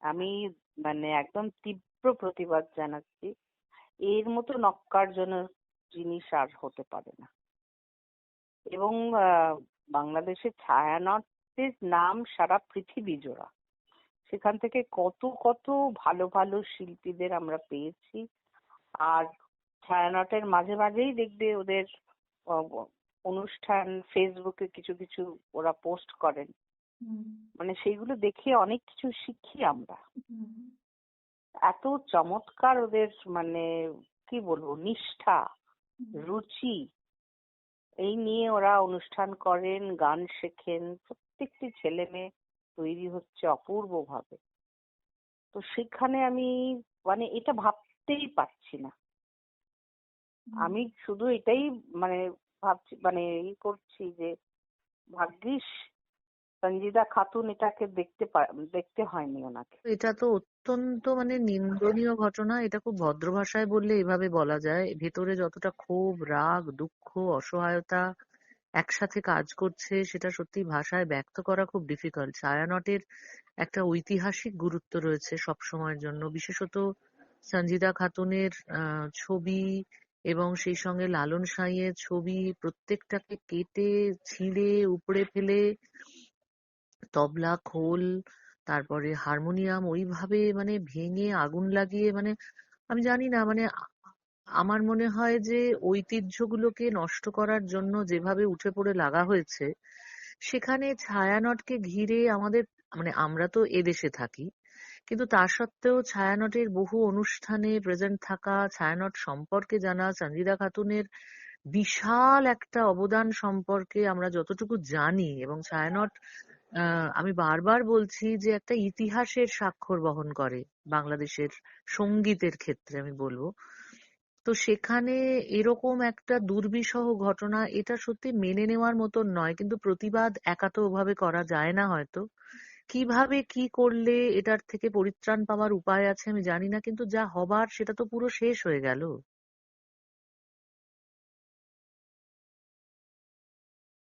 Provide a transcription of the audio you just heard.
আমি মানে একদম তীব্র প্রতিবাদ জানাচ্ছি। এর মতো ন্যক্কারজনক জিনিস আর হতে পারে না। এবং বাংলাদেশের ছায়ানটের নাম সারা পৃথিবী জোড়া। সেখান থেকে কত কত ভালো ভালো শিল্পীদের আমরা পেয়েছি। আর ছায়ানটের মাঝে মাঝেই দেখবে ওদের আহ, অনুষ্ঠান ফেসবুকে কিছু কিছু ওরা পোস্ট করেন। হুম, মানে সেইগুলো দেখে অনেক কিছু শিখি আমরা। হুম, এত চমৎকার ওদের মানে কি বলবো নিষ্ঠা, হুম, রুচি, এই নিয়ে ওরা অনুষ্ঠান করেন, গান শেখেন। প্রত্যেকটি ছেলে মেয়ে তৈরি হচ্ছে অপূর্ব ভাবে। তো সেখানে আমি মানে এটা ভাবতেই পারছি না। হুম। আমি শুধু এটাই মানে ভাবছি, মানে করছি যে ভাগ্যিস সঞ্জিদা খাতুন এটাকে দেখতে হয়নি ওনাকে। এটা তো অত্যন্ত মানে নিন্দনীয় ঘটনা। এটা খুব ভদ্র ভাষায় বললে এভাবে বলা যায়। ভেতরে যতটা ক্ষোভ, রাগ, দুঃখ, অসহায়তা একসাথে কাজ করছে সেটা সত্যি ভাষায় ব্যক্ত করা খুব ডিফিকাল্ট। ছায়ানটের একটা ঐতিহাসিক গুরুত্ব রয়েছে সব সময়ের জন্য, বিশেষত সঞ্জিদা খাতুনের ছবি এবং সেই সঙ্গে লালন সাঁইয়ের ছবি প্রত্যেকটাকে কেটে ছিঁড়ে উপড়ে ফেলে তবলা, খোল, তারপরে হারমোনিয়াম ওইভাবে মানে ভেঙে আগুন লাগিয়ে মানে আমি জানি না মানে আমার মনে হয় যে ঐতিহ্যগুলোকে নষ্ট করার জন্য যেভাবে উঠে পড়ে লাগা হয়েছে, সেখানে ছায়ানটকে ঘিরে আমাদের মানে আমরা তো এদেশে থাকি, কিন্তু তা সত্ত্বেও ছায়ানটের বহু অনুষ্ঠানে প্রেজেন্ট থাকা, ছায়ানট সম্পর্কে জানা, সঞ্জিদা খাতুনের বিশাল একটা অবদান সম্পর্কে আমরা যতটুকু জানি, এবং ছায়ানট আমি বারবার বলছি যে একটা ইতিহাসের স্বাক্ষর বহন করে বাংলাদেশের সঙ্গীতের ক্ষেত্রে আমি বলবো। তো সেখানে এরকম একটা দুর্বিষহ ঘটনা, এটা সত্যি মেনে নেওয়ার মতন নয়। কিন্তু প্রতিবাদ একা তো ওভাবে করা যায় না হয়তো। কিভাবে কি করলে এটার থেকে পরিত্রাণ পাওয়ার উপায় আছে আমি জানি না, কিন্তু যা হবার সেটা তো পুরো শেষ হয়ে গেল।